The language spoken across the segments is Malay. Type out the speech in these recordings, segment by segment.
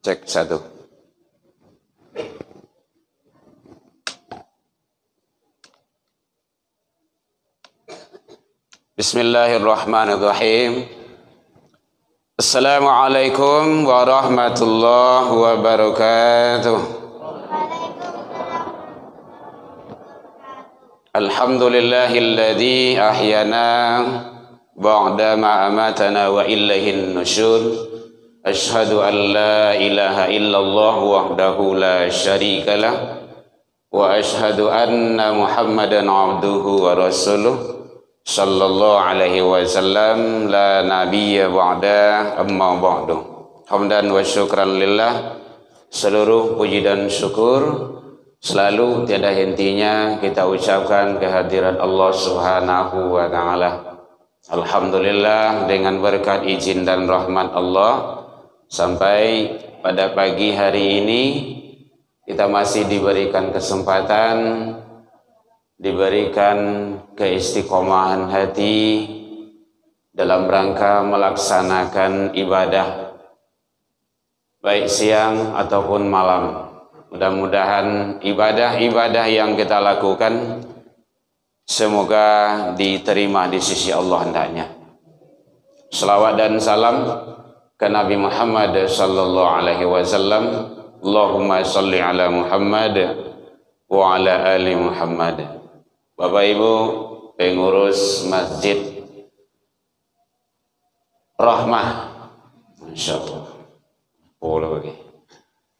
Cek satu. Bismillahirrahmanirrahim. Assalamualaikum warahmatullahi wabarakatuh. Alhamdulillahilladzi ahyana ba'da ma amatana wa ilaihin nusyur. Ashhadu an la ilaha illallah wahdahu la syarikalah wa ashhadu anna Muhammadan abduhu wa rasuluh sallallahu alaihi wasallam la nabiyya ba'da amma ba'du. Hamdan wa syukran lillah, seluruh puji dan syukur selalu tiada hentinya kita ucapkan kehadirat Allah Subhanahu wa taala. Alhamdulillah, dengan berkat izin dan rahmat Allah sampai pada pagi hari ini kita masih diberikan kesempatan, diberikan keistiqomahan hati dalam rangka melaksanakan ibadah baik siang ataupun malam. Mudah-mudahan ibadah-ibadah yang kita lakukan semoga diterima di sisi Allah hendaknya. Selawat dan salam ke Nabi Muhammad sallallahu alaihi wasallam. Allahumma salli ala Muhammad wa ala ali Muhammad. Bapak Ibu pengurus Masjid Rahmah, insyaallah.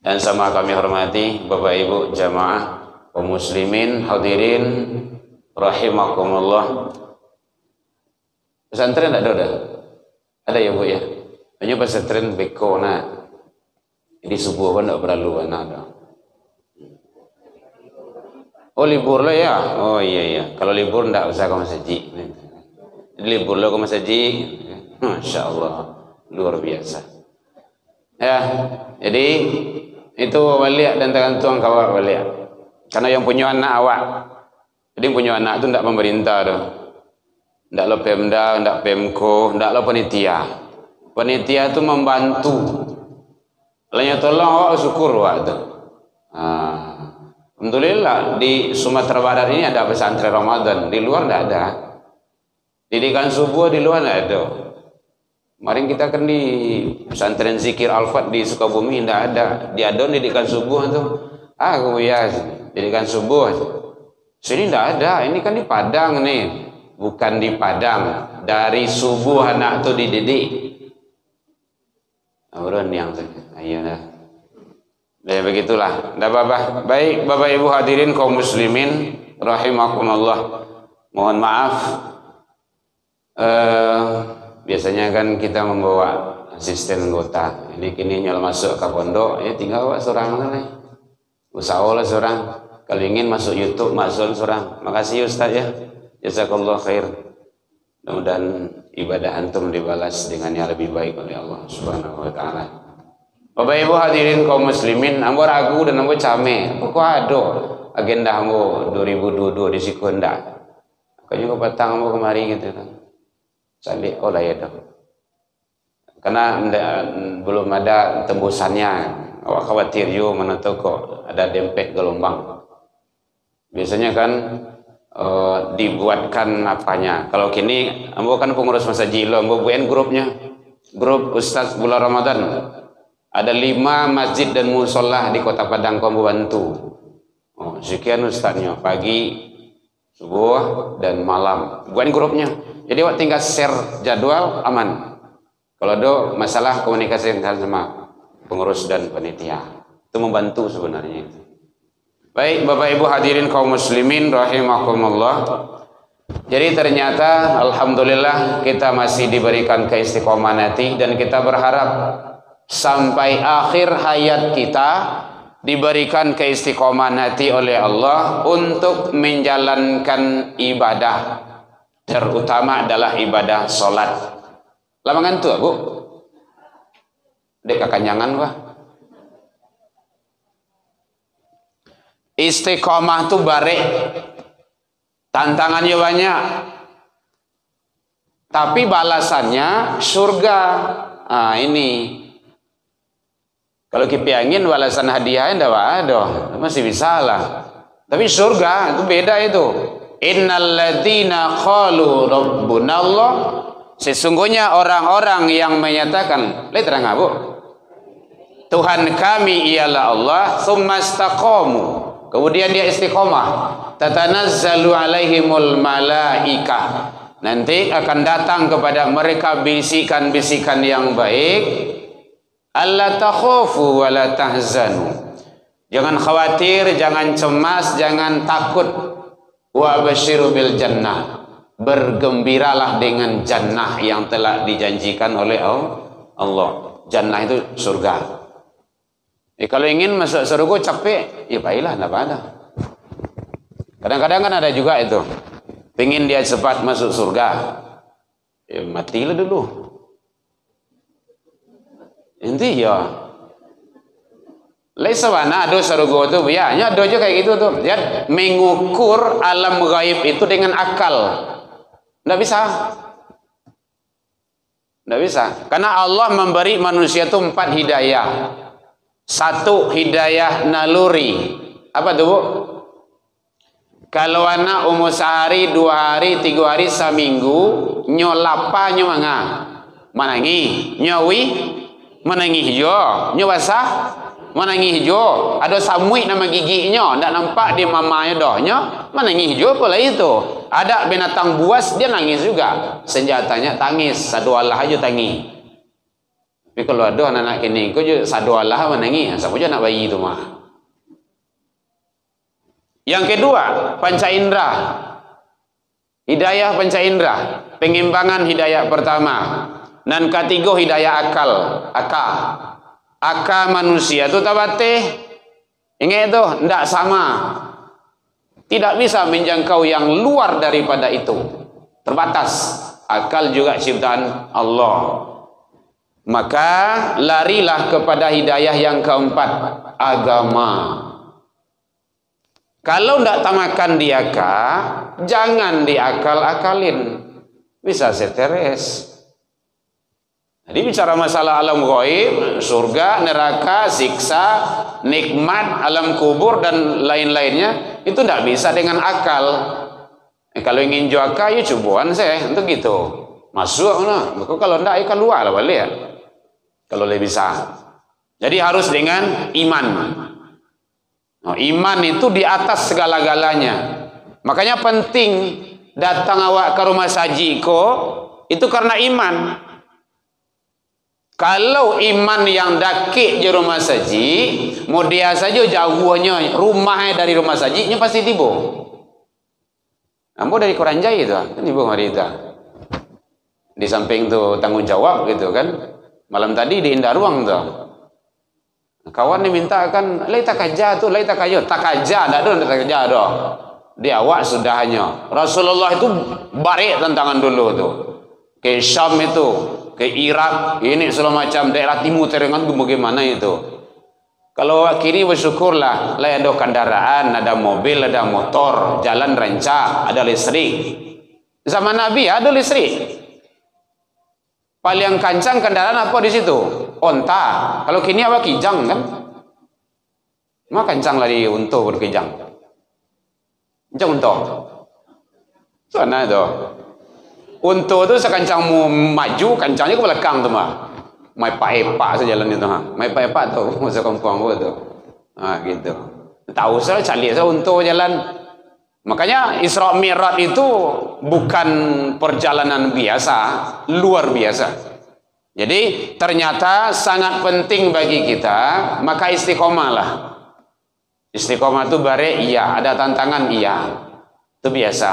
Dan sama kami hormati Bapak Ibu jamaah kaum muslimin hadirin rahimakumullah. Pesantren ada? Ada ya Bu ya? Hanya pesantren beko nak. Jadi subuh kan tak perlu anak ada. Oh libur lah ya. Oh iya. Kalau libur tak usah ke masjid. Jadi libur lah ke masjid. Masya Allah, luar biasa. Ya, jadi itu balik dan tergantung kawak balik. Karena yang punya anak awak. Jadi yang punya anak tu tak pemerintah tu. Tak lo Pemda, tak Pemko, tak lo panitia. Panitia itu membantu. Lainnya tolong awak syukur awak tu. Alhamdulillah di Sumatera Barat ini ada pesantren Ramadan, di luar tidak ada. Didikan subuh di luar tidak ada. Kemarin kita kan di pesantren Zikir Al-Fat di Sukabumi tidak ada. Di Adon didikan subuh tu. Aku ya didikan subuh. Sini tidak ada. Ini kan di Padang nih, bukan di Padang. Dari subuh anak tu dididik. Urun yang ayo dah. Ya begitulah. Dah Bapak. Baik Bapak Ibu hadirin kaum muslimin rahimakumullah. Mohon maaf. Biasanya kan kita membawa asisten anggota. Ini kini nyala masuk ke pondok, ya tinggal awak seorang nih. Usahalah seorang. Kalau ingin masuk YouTube masuk seorang. Makasih Ustaz ya. Jazakallah khair. Mudah-mudahan ibadah antum dibalas dengan yang lebih baik oleh Allah Subhanahu wa taala. Bapak Ibu hadirin kaum muslimin, ambo ragu dan ambo came. Kok ada agenda ambo 2022 di Sikunda. Kayaknya ke petang ambo kemari gitu kan. Salik lah ya dah. Karena belum ada tembusannya. Awak khawatir yo mana tahu kok ada dempet gelombang. Biasanya kan dibuatkan apanya. Kalau kini ambo kan pengurus masjid lo, ambo buat grupnya, grup Ustaz bulan Ramadan. Ada 5 masjid dan musola di Kota Padang kau bantu. Oh, sekian ustaznya pagi, subuh dan malam. Buat grupnya. Jadi awak tinggal share jadwal aman. Kalau ada masalah komunikasi sama pengurus dan panitia, itu membantu sebenarnya itu. Baik Bapak Ibu hadirin kaum muslimin rahimakumullah. Jadi ternyata alhamdulillah kita masih diberikan keistiqomahan hati dan kita berharap sampai akhir hayat kita diberikan keistiqomahan hati oleh Allah untuk menjalankan ibadah, terutama adalah ibadah solat. Lama ngantuk Bu? Dek kekenyangan wah. Istiqomah tuh bare, tantangannya banyak, tapi balasannya surga. Ini Kalau kipiangin balasan hadiahnya ndak ada, masih bisa lah. Tapi surga itu beda itu. Innal ladzina qalu rabbunallah, sesungguhnya orang-orang yang menyatakan, lihat terang Bu, Tuhan kami ialah Allah, tsumma istaqamu, kemudian dia istiqomah, tatanazzalu alaihimul malaikah, nanti akan datang kepada mereka bisikan-bisikan yang baik, alla takhafu wa la tahzanu, jangan khawatir, jangan cemas, jangan takut, wa basyiru bil jannah, bergembiralah dengan jannah yang telah dijanjikan oleh Allah. Jannah itu surga. Kalau ingin masuk surga capek, ya baiklah, tidak ada. Kadang-kadang kan ada juga itu, pengen dia cepat masuk surga, ya matilah dulu. Inti ya, laisa wana ada surga itu, ya ada aja kayak gitu tuh. Dia mengukur alam gaib itu dengan akal, tidak bisa. Tidak bisa, karena Allah memberi manusia itu 4 hidayah. 1 hidayah naluri. Apa tuh Bu? Kalau anak umur sehari, 2 hari, 3 hari, seminggu, nyo lapa nyo manga, manangi, nyawi, manangi hijau, nyo basah, manangi hijau. Ada samui nama giginya, ndak nampak di mamanya dohnya, manangi hijau pula itu. Ada binatang buas, dia nangis juga. Senjatanya tangis, sadu Allah aja tangis. Tapi kalau ada anak-anak kini, kau juga sadu Allah menangis. Siapa je nak bayi itu mah. Yang kedua, panca indera. Hidayah panca indera, pengimbangan hidayah pertama. Dan ketiga hidayah akal. Akal manusia itu tabateh. Ingat itu, tidak sama. Tidak bisa menjangkau yang luar daripada itu. Terbatas. Akal juga ciptaan Allah. Maka larilah kepada hidayah yang keempat, agama. Kalau tidak tamakan di akal, jangan diakal-akalin, bisa stres. Jadi bicara masalah alam gaib, surga, neraka, siksa, nikmat, alam kubur dan lain-lainnya, itu tidak bisa dengan akal. Kalau ingin juaka, ya cobaan saya untuk gitu. Masuk nah, kalau tidak ya keluar lah balik ya. Kalau lebih bisa. Jadi harus dengan iman. Nah, iman itu di atas segala-galanya. Makanya penting datang awak ke rumah saji itu karena iman. Kalau iman yang dakik di rumah saji, mau dia saja jauhnya rumahnya dari rumah sajinya pasti tiba. Ambo dari Koranjai itu, kan ibu hari itu. Di samping tuh tanggung jawab gitu kan. Malam tadi di Indah Ruang tuh. Kawan ni minta kan, lai tak aja tuh, lai tak aja. Tak aja, tak ada tak aja doh. Di awak sudahnya. Rasulullah itu barik tantangan dulu tuh. Ke Syam itu, ke Irak, ini segala macam daerah timur terengan bagaimana itu. Kalau awak kiri bersyukurlah, lai ada kendaraan, ada mobil, ada motor, jalan rancak, ada listrik. Zaman Nabi ada listrik. Paling kancang kendaraan apa di situ? Onta. Kalau kini apa kijang kan? Maka kancang lari unta berkijang. Kijang unta. Sana itu. Unta itu sekancangmu maju, kancangnya ke belakang tu mah. Mai pak-epak sejalan itu ha. Mai pak-epak tu masa kampung gua tu. Ah gitu. Tahu saya cari saya unta jalan. Makanya Isra Mi'raj itu bukan perjalanan biasa, luar biasa. Jadi ternyata sangat penting bagi kita, maka istiqomahlah. Istiqomah itu bare iya, ada tantangan iya. Itu biasa.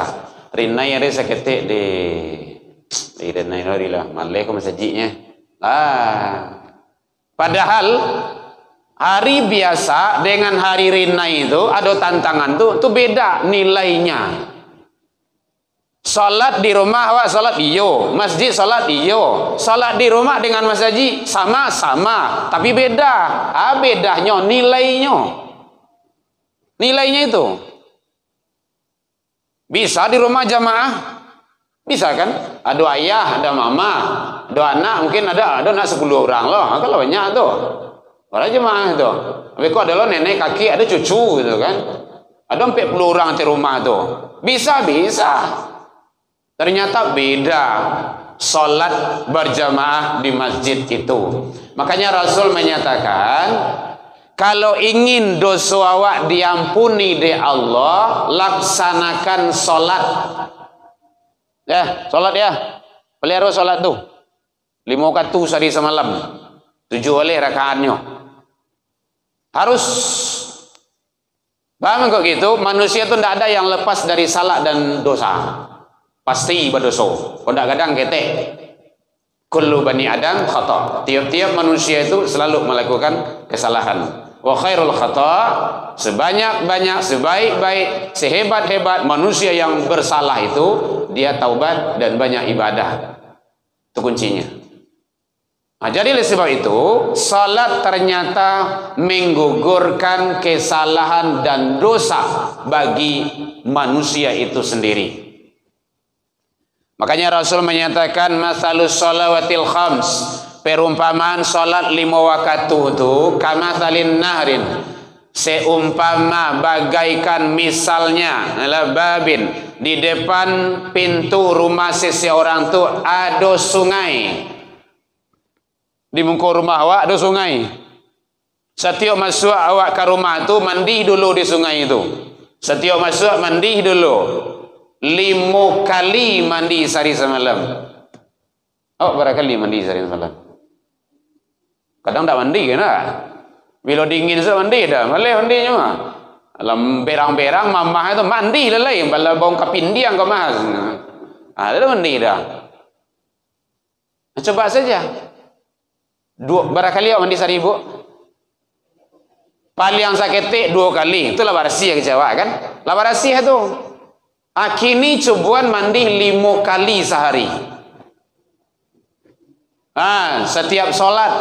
Rinai ada seketik di Rinai lah, malai ke masajinya. Padahal hari biasa dengan hari Rinai itu ada tantangan tuh beda nilainya. Salat di rumah awak salat iyo, masjid salat iyo. Salat di rumah dengan masjid sama-sama, tapi beda. Bedanya nilainya. Nilainya itu. Bisa di rumah jamaah? Bisa kan? Ada ayah, ada mama, ada anak, mungkin ada anak 10 orang loh. Kalau banyak tuh. Para jemaah itu. Tapi kok ada lo nenek, kakek, ada cucu gitu kan. Ada 40 orang di rumah tuh. Bisa. Ternyata beda salat berjamaah di masjid itu. Makanya Rasul menyatakan, kalau ingin dosa awak diampuni di Allah, laksanakan salat. Ya, salat ya. Pelihara salat tuh. 5 waktu sehari semalam. 7 oleh rakaatnya. Harus. Paham kok gitu? Manusia itu tidak ada yang lepas dari salah dan dosa. Pasti berdosa. Kadang-kadang ketek. Kullu bani Adam khata. Tiap-tiap manusia itu selalu melakukan kesalahan. Wa khairul khata, sebanyak-banyak, sebaik-baik, sehebat-hebat manusia yang bersalah itu, dia taubat dan banyak ibadah. Itu kuncinya. Nah, jadi oleh sebab itu, salat ternyata menggugurkan kesalahan dan dosa bagi manusia itu sendiri. Makanya Rasul menyatakan masalus shalawatil khams, perumpamaan salat 5 waktu itu kamathalin nahrin, seumpama bagaikan misalnya adalah babin, di depan pintu rumah seseorang itu ada sungai. Di muka rumah awak ada sungai. Setiap masuk awak ke rumah itu mandi dulu di sungai itu. Setiap masuk mandi dulu. 5 kali mandi sehari semalam. Oh, berapa kali mandi sehari semalam? Kadang tak mandi kan? Bila dingin saya mandi dah. Malah mandinya mah. Dalam berang-berang mamah itu mandi lah lain. Bala bau kapindiang kau mas. Ada mandi dah. Coba saja. Berapa kali awak mandi sehari ibu? Paling yang sakit 2 kali. Itulah bersih yang kecewa kan? Lah bersih itu. Kini cobuan mandi 5 kali sehari. Setiap solat.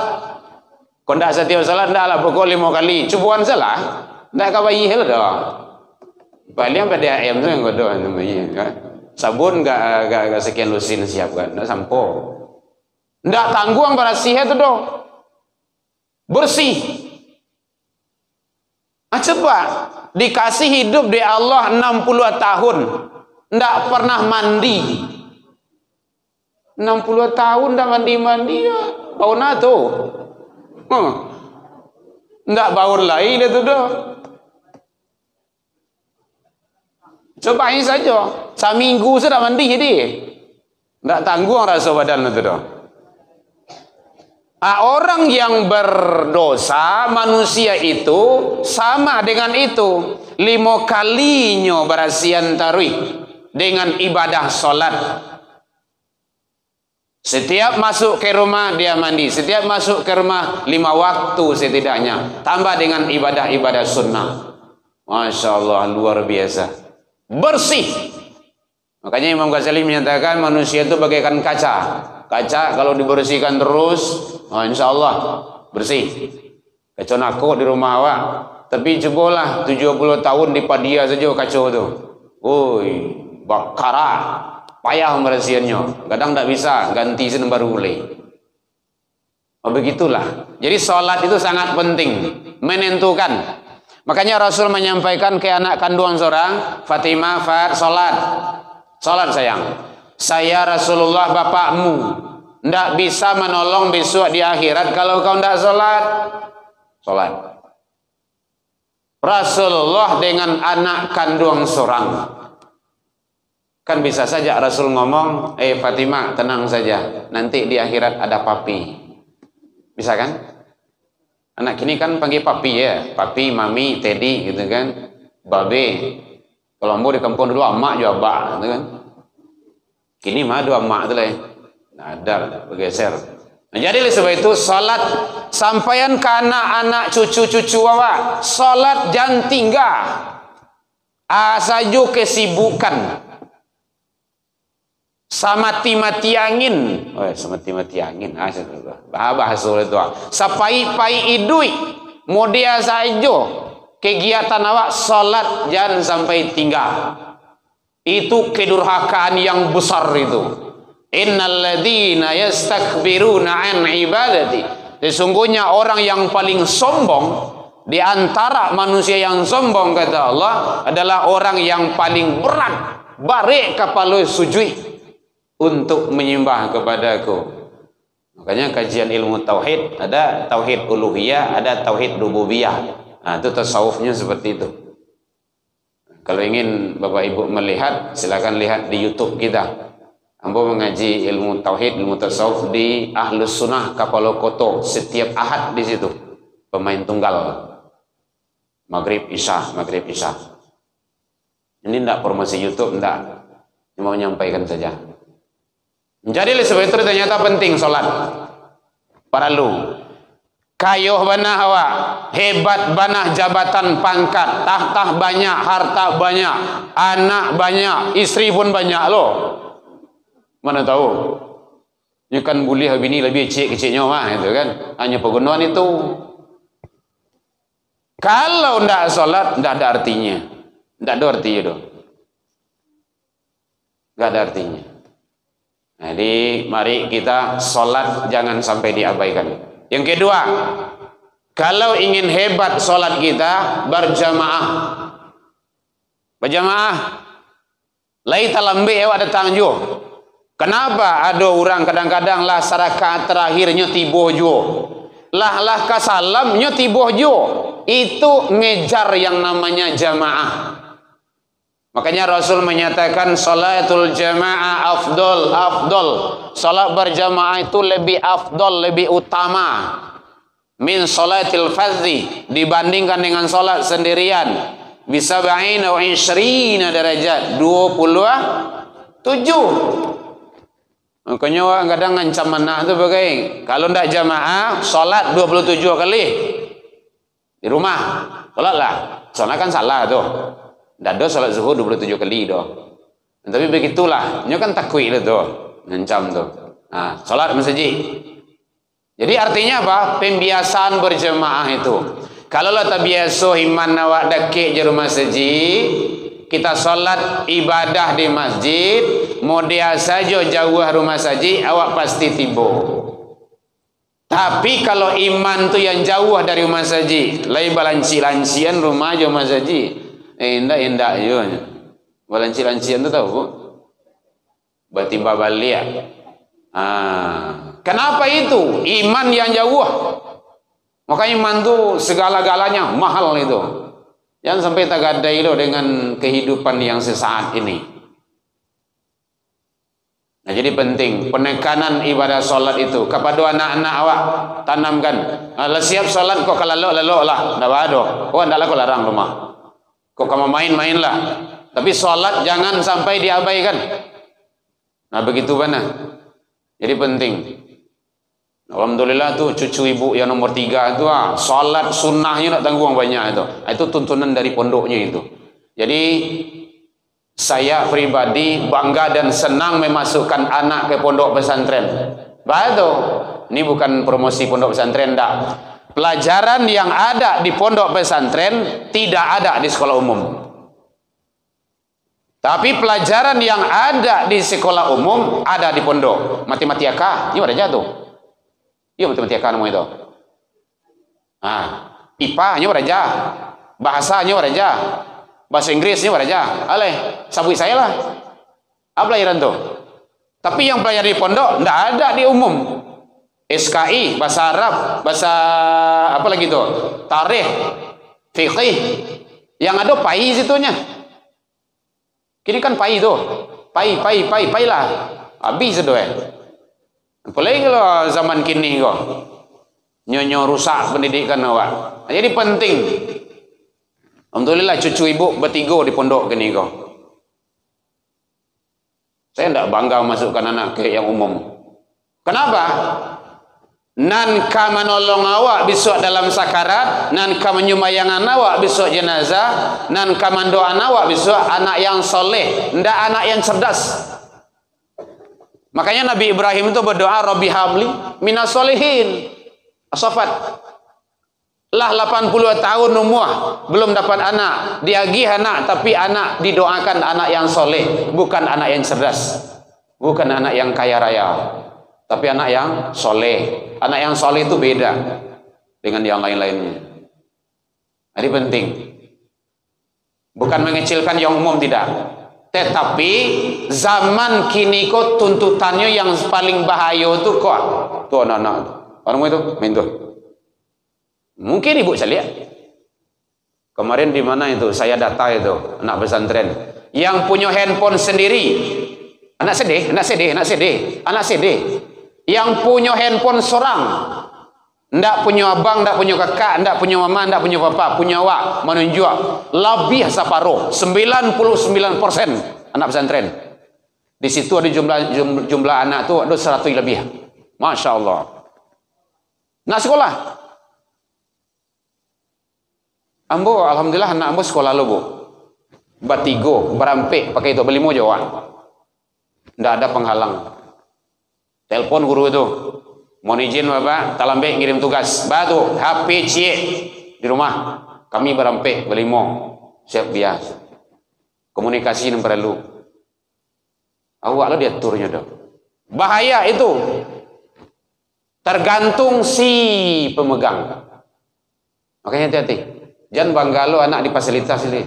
Kau tidak setiap solat, tidak lah pukul 5 kali. Cobuan salah. Tidak kau bayi hal dah. Paling pada ayam tu yang kau doa namanya. Sabun gak sekian lusin siapkan. Tidak sampo. Tidak tanggung bersih itu doh. Bersih. Coba dikasih hidup di Allah 60 tahun. Tidak pernah mandi. 60 tahun tidak mandi-mandi ya. Bau nato. Tidak bau lain itu doh. Cobain saja. Seminggu sudah mandi jadi. Tidak tanggung rasa badan itu doh. Orang yang berdosa manusia itu sama dengan itu 5 kalinya berasian tarawih dengan ibadah solat. Setiap masuk ke rumah dia mandi, setiap masuk ke rumah 5 waktu setidaknya, tambah dengan ibadah-ibadah sunnah. Masya Allah, luar biasa bersih. Makanya Imam Ghazali menyatakan manusia itu bagaikan kaca. Kaca kalau dibersihkan terus, insya Allah bersih. Kaca nakuk di rumah awak. Tapi cobalah 70 tahun di Padia saja kacau tu. Woi, bakara, payah membersihkannya. Kadang tak bisa, ganti sen baru boleh. Begitulah. Jadi solat itu sangat penting, menentukan. Makanya Rasul menyampaikan ke anak kandungan seorang, Fatimah, solat. Solat sayang. Saya Rasulullah bapakmu, tidak bisa menolong besok di akhirat kalau kau tidak sholat. Sholat. Rasulullah dengan anak kandung seorang. Kan bisa saja Rasul ngomong, Fatimah tenang saja, nanti di akhirat ada papi. Bisa kan? Anak kini kan panggil papi ya, papi, mami, teddy gitu kan, babe. Kalau mau di kampung dulu emak juga bak gitu kan. Kini mah 2 emak tu lah. Ada bergeser. Nah, jadi oleh sebab itu salat sampaian ke anak-anak cucu-cucu awak, salat jangan tinggal. Saja kesibukan. Samati-mati angin. Samati-mati angin. Bahasa itu. Sapai-pai idui. Modia saja kegiatan awak salat jangan sampai tinggal. Itu kedurhakaan yang besar itu. Innal ladzina yastakbiruna an ibadati Sesungguhnya orang yang paling sombong di antara manusia yang sombong, kata Allah, adalah orang yang paling berat barik kepala sujud untuk menyembah kepadaku. Makanya kajian ilmu tauhid ada tauhid uluhiyah, ada tauhid rububiyah. Nah, itu tasawufnya seperti itu. Kalau ingin Bapak Ibu melihat, silakan lihat di YouTube kita. Ambo mengaji ilmu tauhid, ilmu tasawuf di Ahlus Sunnah Kapalokoto setiap Ahad di situ. Pemain tunggal. Maghrib Isya, Maghrib Isya. Ini tidak promosi YouTube, tidak. Mau menyampaikan saja. Jadi sebab itu ternyata penting solat. Para lu kayuh banah awak, hebat banah jabatan pangkat, tahta banyak, harta banyak, anak banyak, istri pun banyak loh. Mana tahu? Ini kan boleh bini lebih kecil-kecilnya mah itu kan. Hanya pegunungan itu. Kalau tidak solat, tidak ada artinya. Tidak ada artinya doh. Tidak ada artinya. Jadi mari kita solat jangan sampai diabaikan. Yang kedua, kalau ingin hebat solat kita berjamaah. Berjamaah. Laita lambe awak datang jo. Kenapa ada orang kadang-kadang lah sarakaat terakhirnya tiboh jo. Lah kasalamnya tiboh jo. Itu ngejar yang namanya jamaah. Makanya Rasul menyatakan salatul jamaah afdol. Salat berjamaah itu lebih afdol, lebih utama min salatil fardhi dibandingkan dengan salat sendirian. Bisa ba'ina wa 20 derajat, 27. Makanya kadang ngancam anak itu bagai kalau ndak jamaah salat 27 kali di rumah. Salatlah. Soalnya kan salah tuh. Tidak ada salat zuhur 27 kali doh. Tapi begitulah, ini kan takwil itu, ngancam tuh. Nah, salat masjid. Jadi artinya apa? Pembiasaan berjemaah itu. Kalau lo tak biasa iman awak dakik di rumah masjid, kita salat ibadah di masjid, mau dia saja jauh rumah masjid, awak pasti tiba. Tapi kalau iman tu yang jauh dari rumah masjid, lain balanci-lancian rumah jauh masjid. Indah je. Balanci-lancian tu tahu bu? Batimba balik. Kenapa itu? Iman yang jauh. Makanya iman tu segala-galanya mahal itu. Jangan sampai tagadai lo dengan kehidupan yang sesaat ini. Nah, jadi penting penekanan ibadah solat itu kepada anak-anak awak tanamkan. Siap solat kok kalau lalu lah, dah ada. Oh, anda lah kau larang rumah. Kok kamu main-main lah. Tapi sholat jangan sampai diabaikan. Nah begitu mana. Jadi penting. Alhamdulillah tuh cucu ibu yang nomor 3 itu sholat sunnahnya nak tanggung banyak itu. Itu tuntunan dari pondoknya itu. Jadi saya pribadi bangga dan senang memasukkan anak ke pondok pesantren. Betul. Ini bukan promosi pondok pesantren dah. Pelajaran yang ada di pondok pesantren tidak ada di sekolah umum. Tapi pelajaran yang ada di sekolah umum ada di pondok. Matematika, ini ada jatuh. Iya matematika namanya itu. IPA nya ada aja. Bahasanya ada aja. Bahasa Inggrisnya ada aja. Aleh, sabui saya lah. Apa pelajaran tuh? Tapi yang pelajaran di pondok tidak ada di umum. SKI, bahasa Arab, bahasa apa lagi tuh? Tarikh, fikih. Yang ada pai situnya. Kini kan pai tuh. Pai lah. Habis itu apalagi kalau zaman kini kok. Nyonya rusak pendidikan awak. Jadi penting. Alhamdulillah cucu ibu bertiga di pondok kini kok. Saya tidak bangga masukkan anak ke yang umum. Kenapa? Nan ka menolong awak besok dalam sakarat, nan ka menyumayangan awak besok jenazah, nan ka mendoakan awak besok anak yang soleh, ndak anak yang cerdas. Makanya Nabi Ibrahim itu berdoa, Rabbi habli minas solihin. Asafat. Lah 80 tahun umur belum dapat anak, diagih anak, tapi anak didoakan anak yang soleh, bukan anak yang cerdas, bukan anak yang kaya raya. Tapi anak yang soleh. Anak yang soleh itu beda dengan yang lain-lainnya. Jadi penting. Bukan mengecilkan yang umum, tidak. Tetapi zaman kini kok tuntutannya yang paling bahaya itu kok. Tuh anak-anak. Orang itu main tuh. Mungkin ibu saya lihat. Kemarin di mana itu? Saya data itu anak pesantren yang punya handphone sendiri. Anak CD. Yang punya handphone seorang. Ndak punya abang, ndak punya kakak, ndak punya mama, ndak punya papa, punya awak menunjuk lebih separuh 99% anak pesantren. Di situ ada jumlah anak tu ada 100 lebih. Masya Allah. Nak sekolah. Ambo alhamdulillah anak ambo sekolah lo bu. Batigo, berampik pakai itu beli mo Jawa. Ndak ada penghalang. Telepon guru itu. Mohon izin Bapak, talambek ngirim tugas. Batu, HP cie di rumah. Kami berampik beli mo. Siap biasa. Komunikasi yang perlu. Awak lo diaturnya dong. Bahaya itu. Tergantung si pemegang. Makanya hati-hati. Jangan bangga lo anak di fasilitas ini.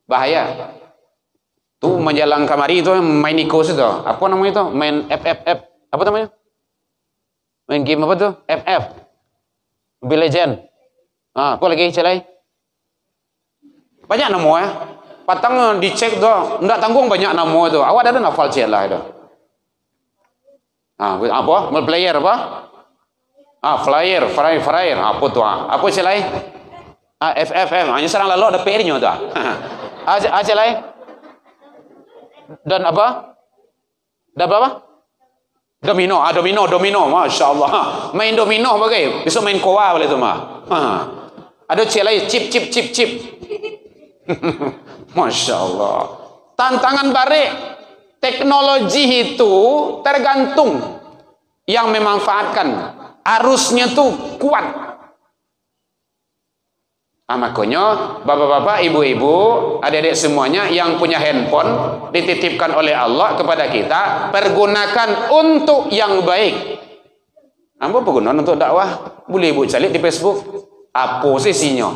Bahaya. Tuh menjalang kamari itu main ikos itu. Apa namanya itu? Main FFF. Apa namanya? Main game apa tuh? FF. Mobile Legend. Apa lagi celai? Banyak nama ya. Patang dicek tuh. Nggak tanggung banyak nama itu. Awak ada nafal celah itu. Apa? Player apa? Flyer. Apa tuh? Apa celai? FFM. Hanya serang lalu ada PR-nya tuh. Celai? Dan apa? Dan apa? Domino, Masya Allah. Main domino bagai, bisa main koa boleh tu mah. Ada celai chip. Masya Allah. Tantangan balik teknologi itu tergantung yang memanfaatkan. Arusnya tuh kuat. Makanya bapak-bapak, ibu-ibu, adik-adik semuanya yang punya handphone dititipkan oleh Allah kepada kita, pergunakan untuk yang baik. Ambo penggunaan untuk dakwah. Boleh ibu cari di Facebook. Apa sisinya?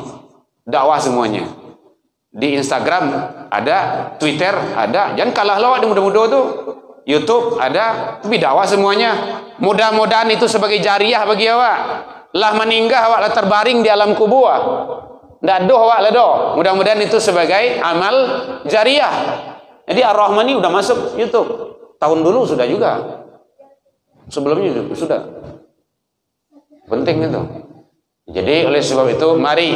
Dakwah semuanya. Di Instagram ada, Twitter ada. Jangan kalah lawak di muda-muda tuh. YouTube ada, tapi dakwah semuanya. Mudah-mudahan itu sebagai jariah bagi awak. Lah meninggal awak lah terbaring di alam kubur. Ndak doh awak lah doh. Mudah-mudahan itu sebagai amal jariah. Jadi Ar-Rahman ini udah masuk YouTube. Tahun dulu sudah juga. Sebelumnya sudah. Penting itu. Jadi oleh sebab itu mari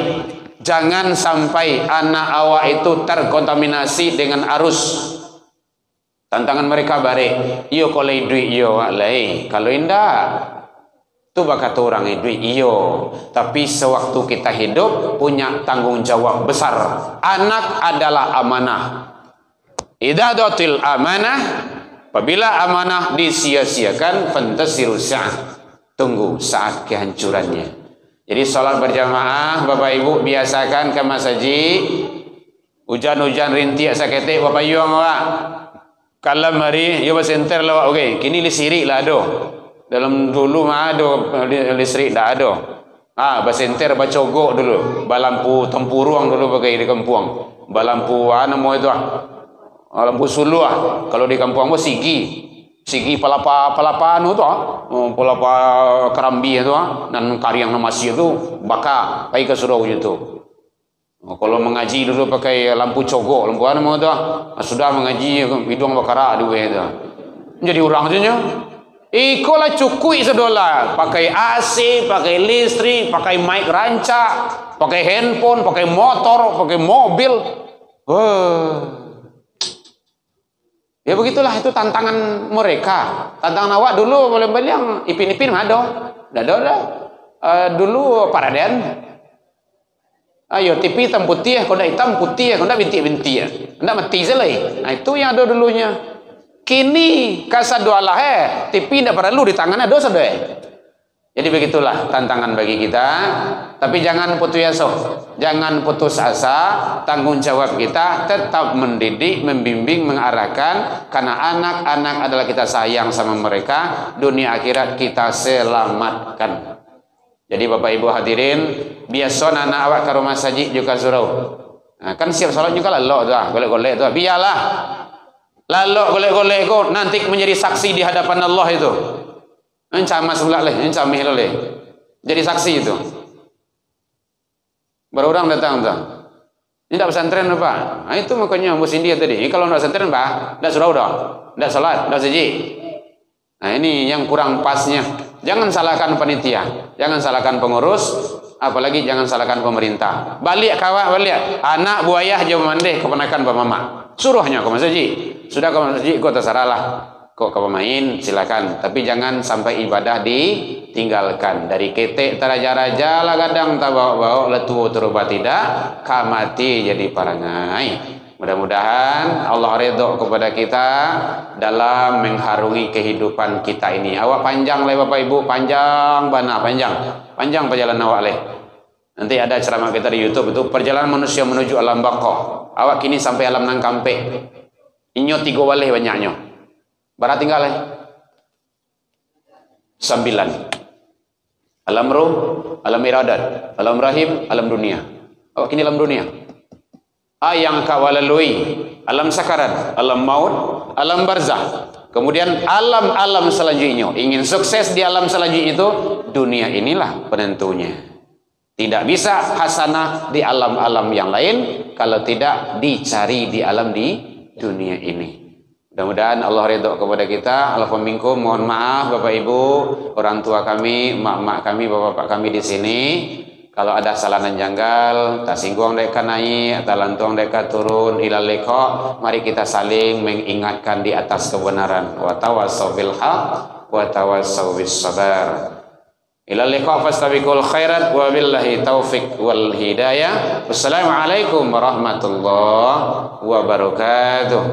jangan sampai anak awak itu terkontaminasi dengan arus. Tantangan mereka bare. Iyo kalau duit iyo walai. Kalau indah itu bakat orang duit iyo, tapi sewaktu kita hidup punya tanggung jawab besar. Anak adalah amanah. Idza datil amanah, apabila amanah disia-siakan, fantasiru sa'ah, tunggu saat kehancurannya. Jadi salat berjamaah Bapak Ibu biasakan ke masjid. Hujan-hujan rintik saketik Bapak Ibu awak. Kalau mari yo basenter lawak okey, kini li sirik lah aduh. Dalam dulu mah ada listrik dah ada. Basenter bacogok dulu. Balampu tempurung dulu pakai di kampung. Balampu nama itu lampu sulu Kalau di kampung mah sigi palapa anu tu palapa kerambi itu dan kariang masih itu baka pakai ke surau itu. Kalau mengaji dulu pakai lampu cogok, lampu anu itu sudah mengaji hidung bakara di itu. Jadi orang saja. Ikolah cukui sedola, pakai AC, pakai listrik, pakai mic rancak, pakai handphone, pakai motor, pakai mobil. Ya begitulah itu tantangan mereka. Tantangan awak dulu boleh yang ipin-ipin ada. Dulu paraden. Ayo TV hitam putih, kalau hitam putih, kalau bintik-bintik. Ndak mati selai. Nah itu yang ada dulunya. Kini kasa doalah TV tidak perlu di tangannya dosa deh. Jadi begitulah tantangan bagi kita. Tapi jangan putus asa, jangan putus asa. Tanggung jawab kita tetap mendidik, membimbing, mengarahkan. Karena anak-anak adalah kita sayang sama mereka. Dunia akhirat kita selamatkan. Jadi Bapak Ibu hadirin, biasa anak awak ke rumah saji juga surau. Nah, kan siap salat juga lalu tu, golek-golek tu. Biarlah, lalu golek-golek kau nanti menjadi saksi di hadapan Allah itu. Encama sebelah leh, encamih leh. Jadi saksi itu. Baru orang datang tu. Ini tak pesantren apa? Nah, itu makanya bos India tadi. Ini kalau nak pesantren bah, dah surau dah, dah salat, dah saji. Nah ini yang kurang pasnya. Jangan salahkan panitia, jangan salahkan pengurus, apalagi jangan salahkan pemerintah. Balik kawak balik. Anak buaya jauh mandeh keponakan pemama. Suruhnya ke masjid. Sudah ke masjid kau terserahlah. Kok ke pemain silakan, tapi jangan sampai ibadah ditinggalkan. Dari ketek teraja-raja lah kadang tak bawa-bawa letu terubah tidak kamati jadi parangai. Mudah-mudahan Allah ridho kepada kita dalam mengharungi kehidupan kita ini. Awak panjang lah Bapak Ibu, panjang bana, panjang perjalanan awak leh. Nanti ada ceramah kita di YouTube itu perjalanan manusia menuju alam baqah. Awak kini sampai alam nang kampe. Inyo 3 waleh banyaknya. Barat tinggal 9. Alam ruh, alam iradat, alam rahim, alam dunia. Awak kini alam dunia. Yang kau lalui alam sakarat, alam maut, alam barzah. Kemudian alam-alam selanjutnya. Ingin sukses di alam selanjutnya itu, dunia inilah penentunya. Tidak bisa hasanah di alam-alam yang lain kalau tidak dicari di alam di dunia ini. Mudah-mudahan Allah ridho kepada kita. Allahumma minkum, mohon maaf Bapak Ibu, orang tua kami, mak-mak kami, bapak-bapak kami di sini. Kalau ada salahan janggal, tak singgung mereka naik, tak lantung mereka turun, ilal liqa, mari kita saling mengingatkan di atas kebenaran. Wa tawassaw bil haq, wa tawassaw bis sabar. Ilal liqa fastabiqul khairat, wa billahi taufiq wal hidayah. Wassalamualaikum warahmatullahi wabarakatuh.